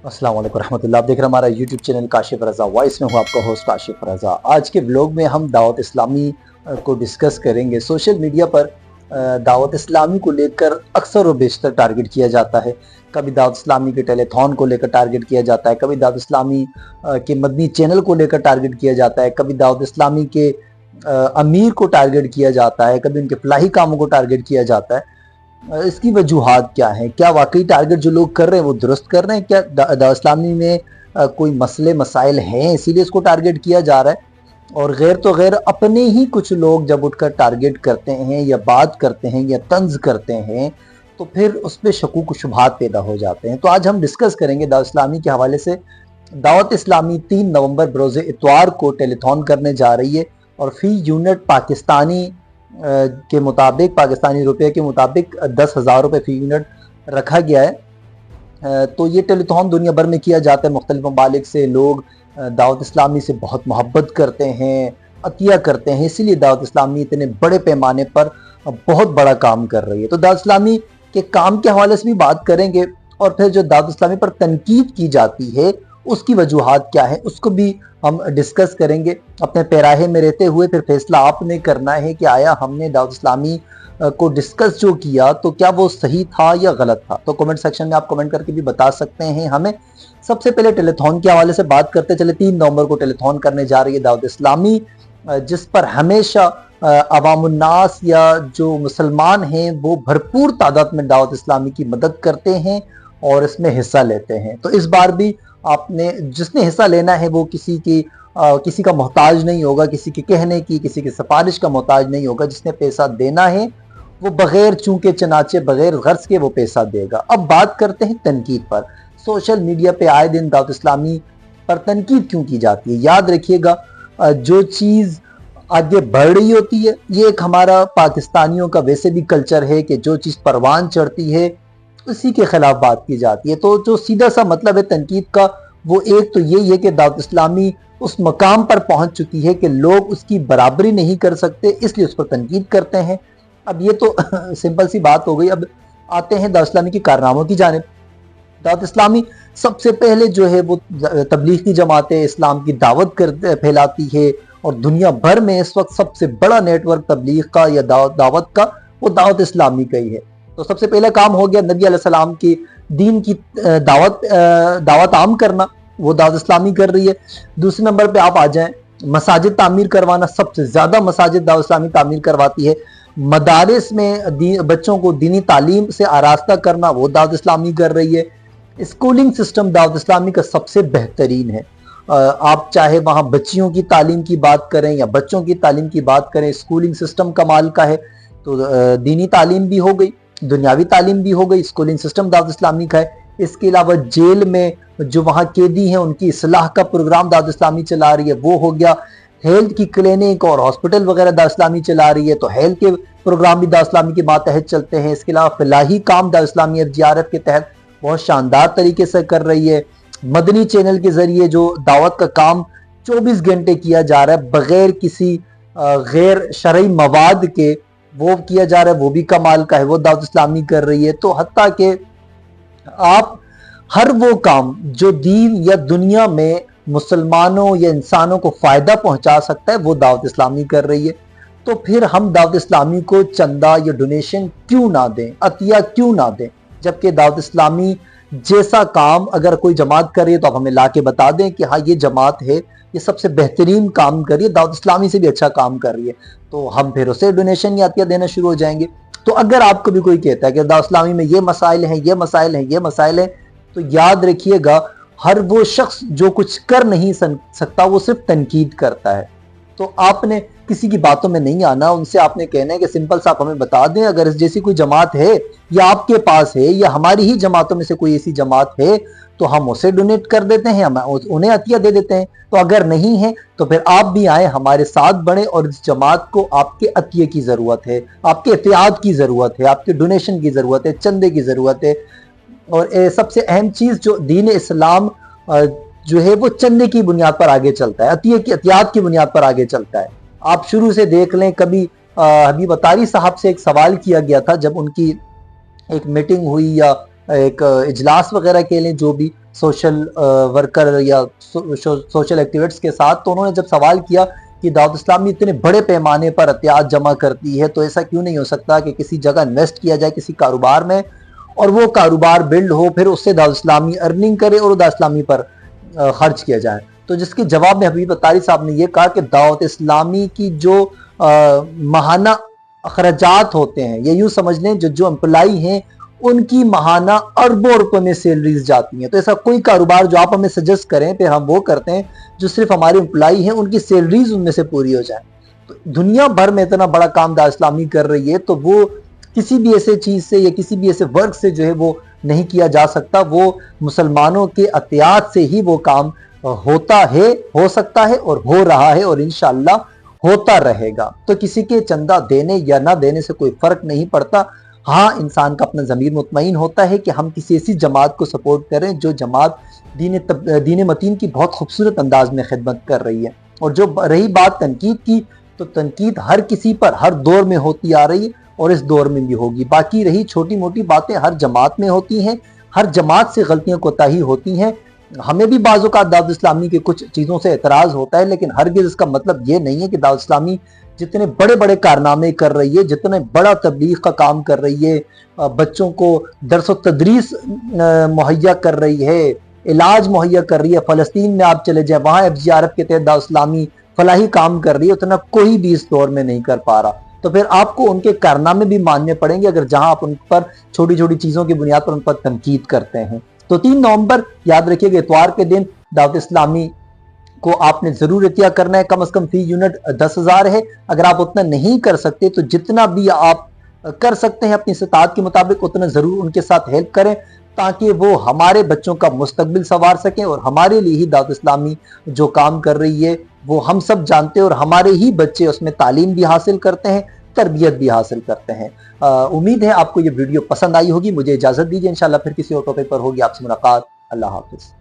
अस्सलाम वालेकुम रहमतुल्लाह। आप देख रहे हैं हमारा यूट्यूब चैनल काशिफ रज़ा वॉइस में हूँ आपका होस्ट काशिफ रज़ा। आज के व्लॉग में हम दावत इस्लामी को डिस्कस करेंगे। सोशल मीडिया पर दावत इस्लामी को लेकर अक्सर और बेशतर टारगेट किया जाता है। कभी दावत इस्लामी के टेलीथॉन को लेकर टारगेट किया जाता है, कभी दावत इस्लामी के मदनी चैनल को लेकर टारगेट किया जाता है, कभी दावत इस्लामी के अमीर को टारगेट किया जाता है, कभी उनके फलाही कामों को टारगेट किया जाता है। इसकी वजूहात क्या हैं? क्या वाकई टारगेट जो लोग कर रहे हैं वो दुरुस्त कर रहे हैं? क्या दावत इस्लामी में कोई मसले मसाइल हैं इसीलिए इसको टारगेट किया जा रहा है? और गैर तो गैर अपने ही कुछ लोग जब उठकर टारगेट करते हैं या बात करते हैं या तंज करते हैं तो फिर उस पर शकूक शुबहात पैदा हो जाते हैं। तो आज हम डिस्कस करेंगे दावत इस्लामी के हवाले से। दावत इस्लामी 3 नवंबर बरोज़ इतवार को टेलीथॉन करने जा रही है और फी यूनिट पाकिस्तानी के मुताबिक, पाकिस्तानी रुपये के मुताबिक 10,000 रुपये फ़ी यूनिट रखा गया है। तो ये टेलीथॉन दुनिया भर में किया जाता है। मुख्तलिफ ममालिक से लोग दावत इस्लामी से बहुत मोहब्बत करते हैं, अतिया करते हैं, इसीलिए दावत इस्लामी इतने बड़े पैमाने पर बहुत बड़ा काम कर रही है। तो दावत इस्लामी के काम के हवाले से भी बात करेंगे और फिर जो दावत इस्लामी पर तनकीद की जाती है उसकी वजूहात क्या है उसको भी हम डिस्कस करेंगे। अपने पैराहे में रहते हुए फिर फैसला आपने करना है कि आया हमने दावत इस्लामी को डिस्कस जो किया तो क्या वो सही था या गलत था। तो कमेंट सेक्शन में आप कमेंट करके भी बता सकते हैं हमें। सबसे पहले टेलीथॉन के हवाले से बात करते चले। 3 नवंबर को टेलीथॉन करने जा रही है दावत इस्लामी, जिस पर हमेशा अवामुन्नास या जो मुसलमान हैं वो भरपूर तादाद में दावत इस्लामी की मदद करते हैं और इसमें हिस्सा लेते हैं। तो इस बार भी आपने जिसने हिस्सा लेना है वो किसी का मोहताज नहीं होगा, किसी के कहने की, किसी की सिफारिश का मोहताज नहीं होगा। जिसने पैसा देना है वो बगैर चूंके चनाचे, बगैर गर्ज के वो पैसा देगा। अब बात करते हैं तनकीद पर। सोशल मीडिया पे आए दिन दावत इस्लामी पर तनकीद क्यों की जाती है? याद रखिएगा, जो चीज़ आगे बढ़ रही होती है, ये एक हमारा पाकिस्तानियों का वैसे भी कल्चर है कि जो चीज़ परवान चढ़ती है उसी के खिलाफ बात की जाती है। तो जो सीधा सा मतलब है तनकीद का वो एक तो यही है कि दावत इस्लामी उस मकाम पर पहुंच चुकी है कि लोग उसकी बराबरी नहीं कर सकते, इसलिए उस पर तनकीद करते हैं। अब ये तो सिंपल सी बात हो गई। अब आते हैं दावत इस्लामी के कारनामों की जानिब। दावत इस्लामी सबसे पहले जो है वो तबलीगी जमात इस्लाम की दावत फैलाती है और दुनिया भर में इस वक्त सबसे बड़ा नेटवर्क तबलीग का या दावत का वो दावत इस्लामी का ही है। तो सबसे पहला काम हो गया नबी अलैहि सलाम की दीन की दावत आम करना, वो दावत इस्लामी कर रही है। दूसरे नंबर पे आप आ जाएं, मसाजिद तामीर करवाना। सबसे ज़्यादा मसाजिद दावत इस्लामी तामीर करवाती है। मदारिस में बच्चों को दीनी तालीम से आरास्ता करना वो दावत इस्लामी कर रही है। स्कूलिंग सिस्टम दावत इस्लामी का सबसे बेहतरीन है। आप चाहे वहाँ बच्चियों की तालीम की बात करें या बच्चों की तालीम की बात करें, स्कूलिंग सिस्टम कमाल का है। तो दीनी तालीम भी हो गई, दुनियावी तालीम भी हो गई, स्कूलिंग सिस्टम दावत इस्लामी का है। इसके अलावा जेल में जो वहाँ कैदी हैं उनकी इस्लाह का प्रोग्राम दावत इस्लामी चला रही है, वो हो गया। हेल्थ की क्लिनिक और हॉस्पिटल वगैरह दावत इस्लामी चला रही है, तो हेल्थ के प्रोग्राम भी दावत इस्लामी के मातहत चलते हैं। इसके अलावा फलाही काम दावत इस्लामी FGRF के तहत बहुत शानदार तरीके से कर रही है। मदनी चैनल के जरिए जो दावत का काम 24 घंटे किया जा रहा है बगैर किसी गैर शरई मवाद के वो किया जा रहा है, वो भी कमाल का है, वो दावत इस्लामी कर रही है। तो हत्ता कि आप हर वो काम जो दीन या दुनिया में मुसलमानों या इंसानों को फ़ायदा पहुंचा सकता है वो दावत इस्लामी कर रही है। तो फिर हम दावत इस्लामी को चंदा या डोनेशन क्यों ना दें, अतिया क्यों ना दें? जबकि दावत इस्लामी जैसा काम अगर कोई जमात कर रही है तो आप हमें ला के बता दें कि हाँ ये जमात है, ये सबसे बेहतरीन काम कर रही है, दावत इस्लामी से भी अच्छा काम कर रही है, तो हम फिर उसे डोनेशन या अतिया देना शुरू हो जाएंगे। तो अगर आपको भी कोई कहता है कि दावत इस्लामी में ये मसाइल हैं, ये मसाइल हैं, ये मसाइल हैं, तो याद रखिएगा हर वो शख्स जो कुछ कर नहीं सकता वो सिर्फ तनकीद करता है। तो आपने किसी की बातों में नहीं आना, उनसे आपने कहना है कि सिंपल सा आप हमें बता दें अगर इस जैसी कोई जमात है या आपके पास है या हमारी ही जमातों में से कोई ऐसी जमात है तो हम उसे डोनेट कर देते हैं, हम उन्हें अतिया दे देते हैं। तो अगर नहीं है तो फिर आप भी आए, हमारे साथ बढ़े और इस जमात को आपके अतिये की ज़रूरत है, आपके एहतियात की ज़रूरत है, आपके डोनेशन की ज़रूरत है, चंदे की ज़रूरत है। और सबसे अहम चीज़ जो दीन इस्लाम जो है वो चंदे की बुनियाद पर आगे चलता है, अतिये की एहतियात की बुनियाद पर आगे चलता है। आप शुरू से देख लें, कभी हबीब अतारी साहब से एक सवाल किया गया था जब उनकी एक मीटिंग हुई या ایک اجلاس وغیرہ کے لیں جو بھی سوشل ورکر یا سوشل ایکٹیویسٹ کے ساتھ، تو انہوں نے جب سوال کیا کہ دعوت اسلامی اتنے بڑے پیمانے پر عطیات جمع کرتی ہے تو ایسا کیوں نہیں ہو سکتا کہ کسی جگہ انویسٹ کیا جائے کسی کاروبار میں، اور وہ کاروبار بلڈ ہو، پھر اس سے دعوت اسلامی ارننگ کرے اور دعوت اسلامی پر خرچ کیا جائے۔ تو جس کے جواب میں حبیب اتاری صاحب نے یہ کہا کہ دعوت اسلامی کی جو ماہانہ اخراجات ہوتے ہیں، یہ یوں سمجھ لیں جو امپلائی ہیں ان کی ماہانہ اربوں روپے میں سیلریز جاتی ہیں، تو ایسا کوئی کاروبار جو آپ ہمیں سجیسٹ کریں پھر ہم وہ کرتے ہیں جو صرف ہمارے امپلائی ہیں ان کی سیلریز ان میں سے پوری ہو جائیں۔ تو دنیا بھر میں اتنا بڑا کام دعوت اسلامی کر رہی ہے تو وہ کسی بھی ایسے چیز سے یا کسی بھی ایسے ورک سے جو ہے وہ نہیں کیا جا سکتا، وہ مسلمانوں کے عطیات سے ہی وہ کام ہوتا ہے، ہو سکتا ہے اور ہو رہا ہے اور انشاءاللہ ہوتا رہے گا۔ تو کسی کے چندہ دینے یا نہ دینے سے کوئی فرق نہیں پڑتا، ہاں انسان کا اپنا ضمیر مطمئن ہوتا ہے کہ ہم کسی ایسی جماعت کو سپورٹ کریں جو جماعت دین متین کی بہت خوبصورت انداز میں خدمت کر رہی ہے۔ اور جو رہی بات تنقید کی، تو تنقید ہر کسی پر ہر دور میں ہوتی آ رہی ہے اور اس دور میں بھی ہوگی۔ باقی رہی چھوٹی موٹی باتیں ہر جماعت میں ہوتی ہیں، ہر جماعت سے غلطیاں کوتاہی ہوتی ہیں، ہمیں بھی بعض اوقات دعوت اسلامی کے کچھ چیزوں سے اعتراض ہوتا ہے، لیکن ہرگز اس کا مطلب یہ نہیں ہے کہ دعوت اسلامی جتنے بڑے بڑے کارنامے کر رہی ہے، جتنے بڑا تبلیغ کا کام کر رہی ہے، بچوں کو درس و تدریس مہیا کر رہی ہے، علاج مہیا کر رہی ہے، فلسطین میں آپ چلے جائیں وہاں FGRF کے تحت دعوت اسلامی فلاحی کام کر رہی ہے، اتنا کوئی بھی اس دور میں نہیں کر پا رہا۔ تو پھر آپ کو ان کے کارنامے بھی ماننے پڑیں گے اگر جہاں آپ ان پر چھوٹی چھوٹی چیزوں کی بنیاد پر ان پر تنقید کرتے ہیں۔ تو 3 نومبر یاد رکھیے گا، اتوار کے دن دعوت اسلامی کو آپ نے ضرور عطیہ کرنا ہے، کم از کم فی یونٹ 10,000 ہے۔ اگر آپ اتنا نہیں کر سکتے تو جتنا بھی آپ کر سکتے ہیں اپنی استطاعت کے مطابق اتنا ضرور ان کے ساتھ ہیلپ کریں، تاکہ وہ ہمارے بچوں کا مستقبل سنوار سکیں، اور ہمارے لیے ہی دعوت اسلامی جو کام کر رہی ہے وہ ہم سب جانتے ہیں، اور ہمارے ہی بچے اس میں تعلیم بھی حاصل کرتے ہیں، تربیت بھی حاصل کرتے ہیں۔ امید ہے آپ کو یہ ویڈیو پسند آئی ہوگی۔ مجھے اجازت دیجیے، انشاءاللہ پھر کسی اور ٹاپک پر ہوگی آپ سے ملاقات۔ اللہ حافظ۔